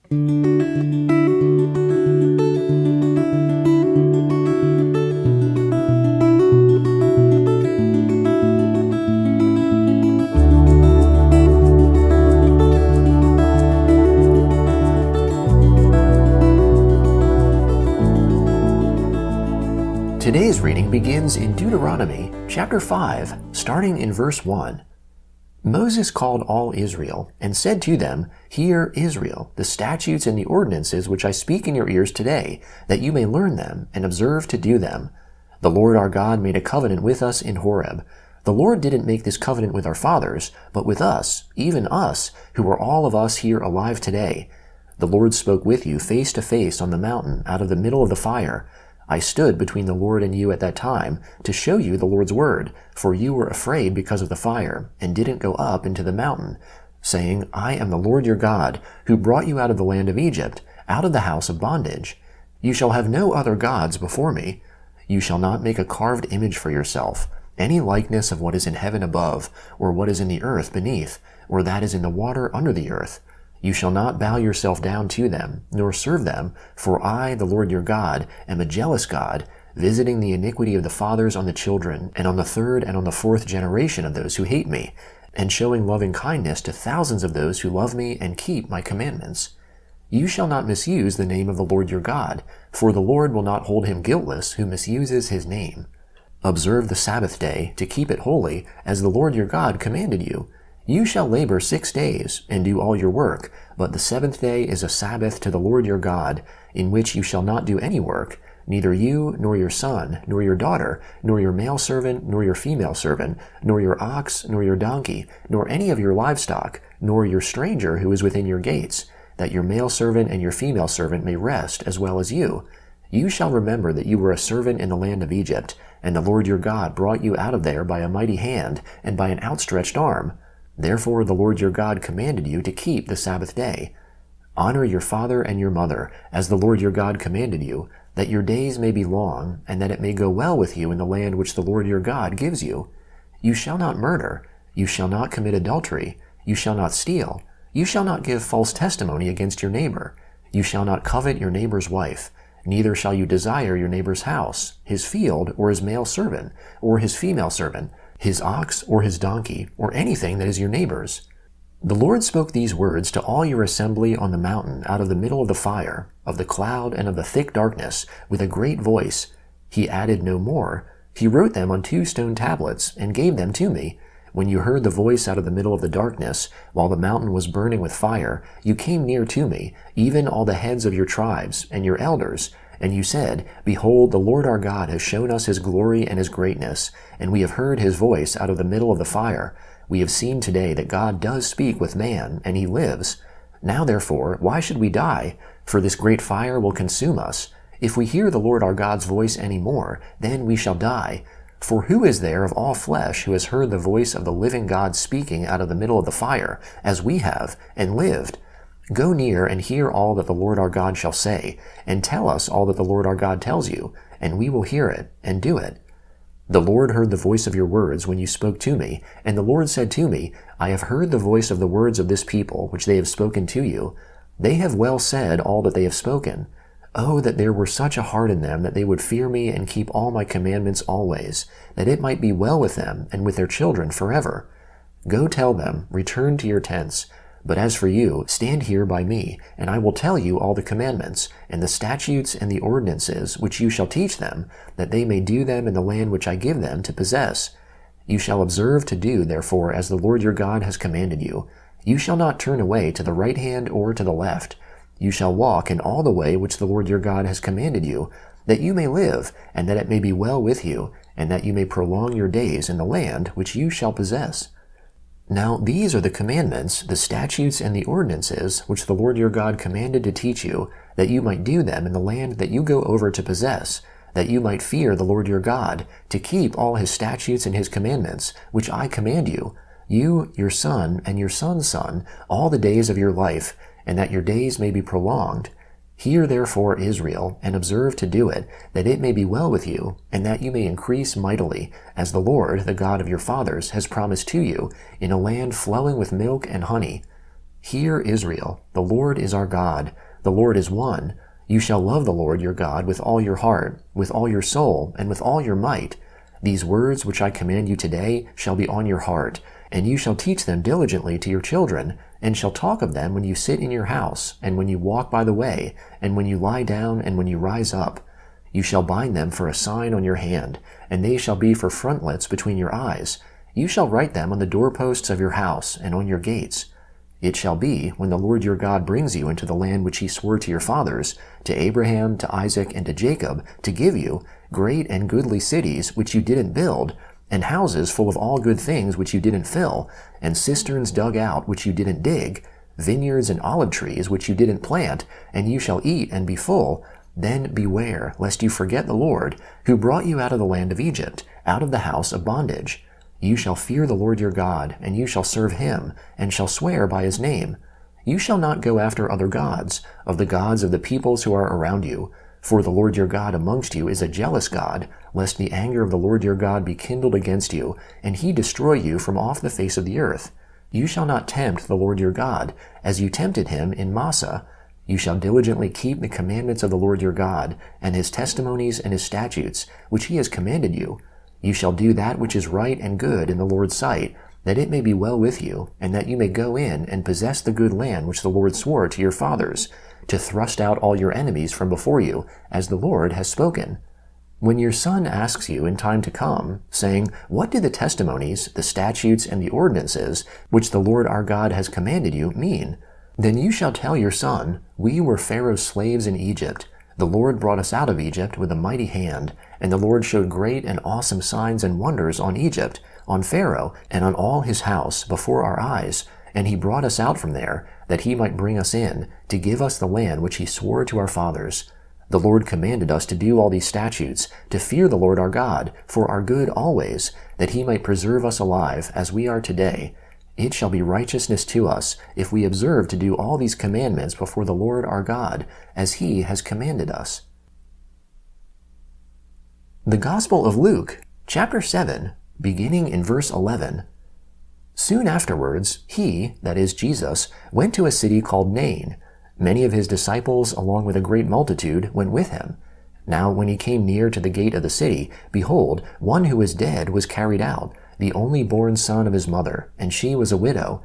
Today's reading begins in Deuteronomy chapter 5, starting in verse 1. Moses called all Israel and said to them, "Hear, Israel, the statutes and the ordinances which I speak in your ears today, that you may learn them and observe to do them. The Lord our God made a covenant with us in Horeb. The Lord didn't make this covenant with our fathers, but with us, even us, who are all of us here alive today. The Lord spoke with you face to face on the mountain out of the middle of the fire. I stood between the Lord and you at that time to show you the Lord's word, for you were afraid because of the fire, and didn't go up into the mountain, saying, I am the Lord your God, who brought you out of the land of Egypt, out of the house of bondage. You shall have no other gods before me. You shall not make a carved image for yourself, any likeness of what is in heaven above, or what is in the earth beneath, or that is in the water under the earth. You shall not bow yourself down to them, nor serve them, for I, the Lord your God, am a jealous God, visiting the iniquity of the fathers on the children, and on the third and on the fourth generation of those who hate me, and showing loving kindness to thousands of those who love me and keep my commandments. You shall not misuse the name of the Lord your God, for the Lord will not hold him guiltless who misuses his name. Observe the Sabbath day to keep it holy, as the Lord your God commanded you. You shall labor 6 days, and do all your work, but the seventh day is a Sabbath to the Lord your God, in which you shall not do any work, neither you, nor your son, nor your daughter, nor your male servant, nor your female servant, nor your ox, nor your donkey, nor any of your livestock, nor your stranger who is within your gates, that your male servant and your female servant may rest as well as you. You shall remember that you were a servant in the land of Egypt, and the Lord your God brought you out of there by a mighty hand and by an outstretched arm. Therefore the Lord your God commanded you to keep the Sabbath day. Honor your father and your mother, as the Lord your God commanded you, that your days may be long, and that it may go well with you in the land which the Lord your God gives you. You shall not murder. You shall not commit adultery. You shall not steal. You shall not give false testimony against your neighbor. You shall not covet your neighbor's wife. Neither shall you desire your neighbor's house, his field, or his male servant, or his female servant, his ox or his donkey, or anything that is your neighbor's. The Lord spoke these words to all your assembly on the mountain out of the middle of the fire, of the cloud and of the thick darkness, with a great voice. He added no more. He wrote them on 2 stone tablets, and gave them to me. When you heard the voice out of the middle of the darkness, while the mountain was burning with fire, you came near to me, even all the heads of your tribes, and your elders, and you said, Behold, the Lord our God has shown us his glory and his greatness, and we have heard his voice out of the middle of the fire. We have seen today that God does speak with man, and he lives. Now therefore, why should we die? For this great fire will consume us. If we hear the Lord our God's voice any more, then we shall die. For who is there of all flesh who has heard the voice of the living God speaking out of the middle of the fire, as we have, and lived? Go near and hear all that the Lord our God shall say, and tell us all that the Lord our God tells you, and we will hear it, and do it. The Lord heard the voice of your words when you spoke to me, and the Lord said to me, I have heard the voice of the words of this people, which they have spoken to you. They have well said all that they have spoken. Oh, that there were such a heart in them that they would fear me and keep all my commandments always, that it might be well with them and with their children forever. Go tell them, return to your tents. But as for you, stand here by me, and I will tell you all the commandments, and the statutes and the ordinances which you shall teach them, that they may do them in the land which I give them to possess. You shall observe to do, therefore, as the Lord your God has commanded you. You shall not turn away to the right hand or to the left. You shall walk in all the way which the Lord your God has commanded you, that you may live, and that it may be well with you, and that you may prolong your days in the land which you shall possess. Now these are the commandments, the statutes, and the ordinances which the Lord your God commanded to teach you, that you might do them in the land that you go over to possess, that you might fear the Lord your God, to keep all his statutes and his commandments, which I command you, your son, and your son's son, all the days of your life, and that your days may be prolonged. Hear therefore, Israel, and observe to do it, that it may be well with you, and that you may increase mightily, as the Lord, the God of your fathers, has promised to you, in a land flowing with milk and honey. Hear, Israel, the Lord is our God, the Lord is one. You shall love the Lord your God with all your heart, with all your soul, and with all your might. These words which I command you today shall be on your heart, and you shall teach them diligently to your children, and shall talk of them when you sit in your house, and when you walk by the way, and when you lie down, and when you rise up. You shall bind them for a sign on your hand, and they shall be for frontlets between your eyes. You shall write them on the doorposts of your house and on your gates. It shall be, when the Lord your God brings you into the land which he swore to your fathers, to Abraham, to Isaac, and to Jacob, to give you, great and goodly cities which you didn't build, and houses full of all good things which you didn't fill, and cisterns dug out which you didn't dig, vineyards and olive trees which you didn't plant, and you shall eat and be full. Then beware, lest you forget the Lord, who brought you out of the land of Egypt, out of the house of bondage. You shall fear the Lord your God, and you shall serve him, and shall swear by his name. You shall not go after other gods, of the gods of the peoples who are around you. For the Lord your God amongst you is a jealous God, lest the anger of the Lord your God be kindled against you, and he destroy you from off the face of the earth. You shall not tempt the Lord your God, as you tempted him in Massah. You shall diligently keep the commandments of the Lord your God, and his testimonies and his statutes, which he has commanded you. You shall do that which is right and good in the Lord's sight, that it may be well with you, and that you may go in and possess the good land which the Lord swore to your fathers, to thrust out all your enemies from before you, as the Lord has spoken. When your son asks you in time to come, saying, What do the testimonies, the statutes, and the ordinances, which the Lord our God has commanded you, mean? Then you shall tell your son, We were Pharaoh's slaves in Egypt. The Lord brought us out of Egypt with a mighty hand, and the Lord showed great and awesome signs and wonders on Egypt, on Pharaoh, and on all his house before our eyes. And he brought us out from there, that he might bring us in, to give us the land which he swore to our fathers. The Lord commanded us to do all these statutes, to fear the Lord our God, for our good always, that he might preserve us alive, as we are today. It shall be righteousness to us, if we observe to do all these commandments before the Lord our God, as he has commanded us. The Gospel of Luke, chapter 7, beginning in verse 11. Soon afterwards, he, that is Jesus, went to a city called Nain. Many of his disciples, along with a great multitude, went with him. Now when he came near to the gate of the city, behold, one who was dead was carried out, the only born son of his mother, and she was a widow.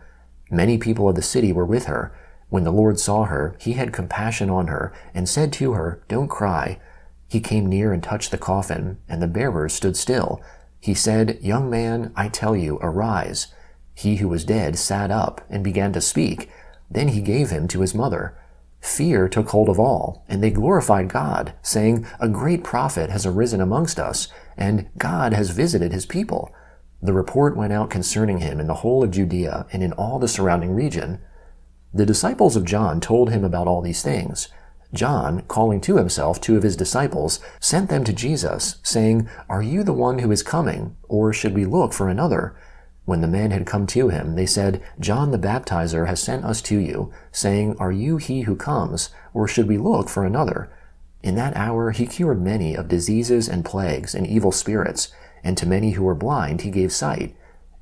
Many people of the city were with her. When the Lord saw her, he had compassion on her, and said to her, Don't cry. He came near and touched the coffin, and the bearers stood still. He said, Young man, I tell you, arise. He who was dead sat up, and began to speak. Then he gave him to his mother. Fear took hold of all, and they glorified God, saying, A great prophet has arisen amongst us, and God has visited his people. The report went out concerning him in the whole of Judea and in all the surrounding region. The disciples of John told him about all these things. John, calling to himself 2 of his disciples, sent them to Jesus, saying, Are you the one who is coming, or should we look for another? When the men had come to him, they said, John the Baptizer has sent us to you, saying, Are you he who comes, or should we look for another? In that hour he cured many of diseases and plagues and evil spirits, and to many who were blind he gave sight.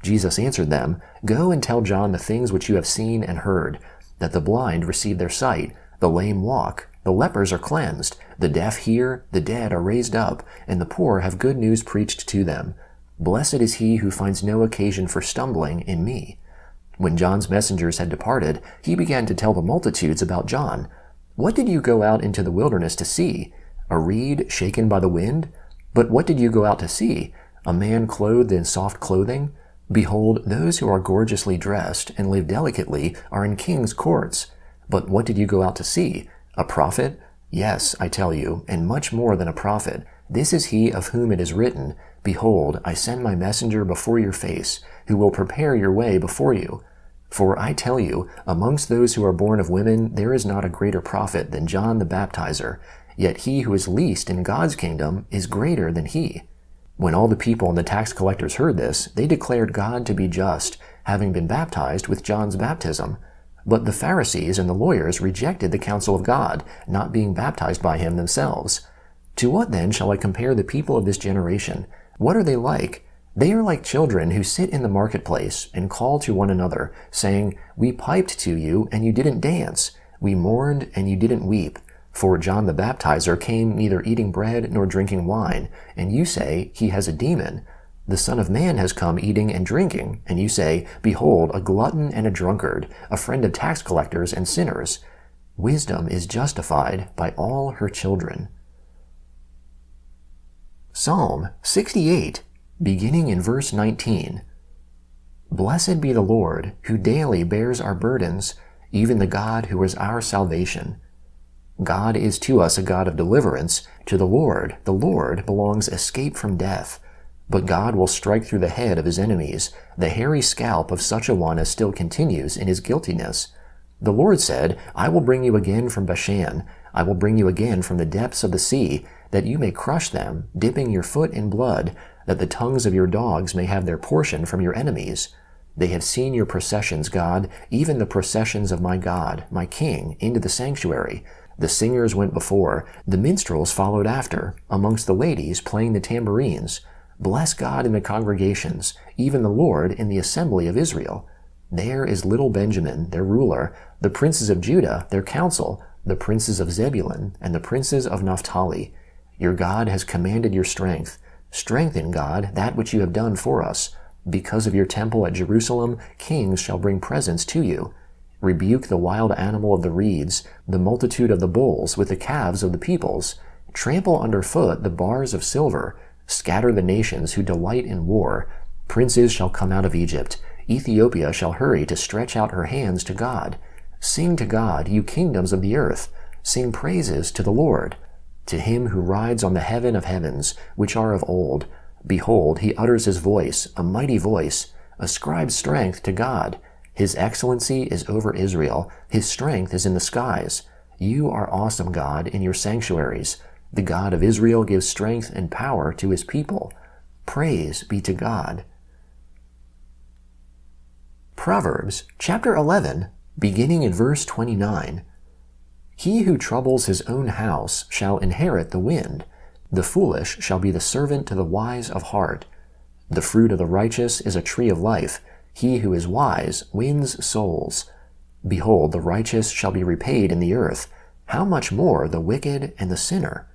Jesus answered them, Go and tell John the things which you have seen and heard, that the blind receive their sight, the lame walk, the lepers are cleansed, the deaf hear, the dead are raised up, and the poor have good news preached to them. Blessed is he who finds no occasion for stumbling in me. When John's messengers had departed, he began to tell the multitudes about John. What did you go out into the wilderness to see? A reed shaken by the wind? But what did you go out to see? A man clothed in soft clothing? Behold, those who are gorgeously dressed and live delicately are in king's courts. But what did you go out to see? A prophet? Yes, I tell you, and much more than a prophet. This is he of whom it is written, Behold, I send my messenger before your face, who will prepare your way before you. For I tell you, amongst those who are born of women, there is not a greater prophet than John the Baptizer, yet he who is least in God's kingdom is greater than he. When all the people and the tax collectors heard this, they declared God to be just, having been baptized with John's baptism. But the Pharisees and the lawyers rejected the counsel of God, not being baptized by him themselves. To what then shall I compare the people of this generation? What are they like? They are like children who sit in the marketplace and call to one another, saying, "We piped to you, and you didn't dance. We mourned, and you didn't weep. For John the Baptizer came neither eating bread nor drinking wine, and you say, he has a demon. The Son of Man has come eating and drinking, and you say, behold, a glutton and a drunkard, a friend of tax collectors and sinners. Wisdom is justified by all her children." Psalm 68, beginning in verse 19. Blessed be the Lord, who daily bears our burdens, even the God who is our salvation. God is to us a God of deliverance. To the Lord belongs escape from death. But God will strike through the head of his enemies. The hairy scalp of such a one as still continues in his guiltiness. The Lord said, "I will bring you again from Bashan. I will bring you again from the depths of the sea, that you may crush them, dipping your foot in blood, that the tongues of your dogs may have their portion from your enemies. They have seen your processions, God, even the processions of my God, my King, into the sanctuary. The singers went before, the minstrels followed after, amongst the ladies playing the tambourines. Bless God in the congregations, even the Lord in the assembly of Israel. There is little Benjamin, their ruler, the princes of Judah, their council, the princes of Zebulun, and the princes of Naphtali. Your God has commanded your strength. Strengthen, God, that which you have done for us. Because of your temple at Jerusalem, kings shall bring presents to you. Rebuke the wild animal of the reeds, the multitude of the bulls with the calves of the peoples. Trample underfoot the bars of silver. Scatter the nations who delight in war. Princes shall come out of Egypt. Ethiopia shall hurry to stretch out her hands to God. Sing to God, you kingdoms of the earth. Sing praises to the Lord. To him who rides on the heaven of heavens, which are of old. Behold, he utters his voice, a mighty voice. Ascribe strength to God. His excellency is over Israel. His strength is in the skies. You are awesome, God, in your sanctuaries. The God of Israel gives strength and power to his people. Praise be to God. Proverbs chapter 11, beginning in verse 29. He who troubles his own house shall inherit the wind. The foolish shall be the servant to the wise of heart. The fruit of the righteous is a tree of life. He who is wise wins souls. Behold, the righteous shall be repaid in the earth. How much more the wicked and the sinner?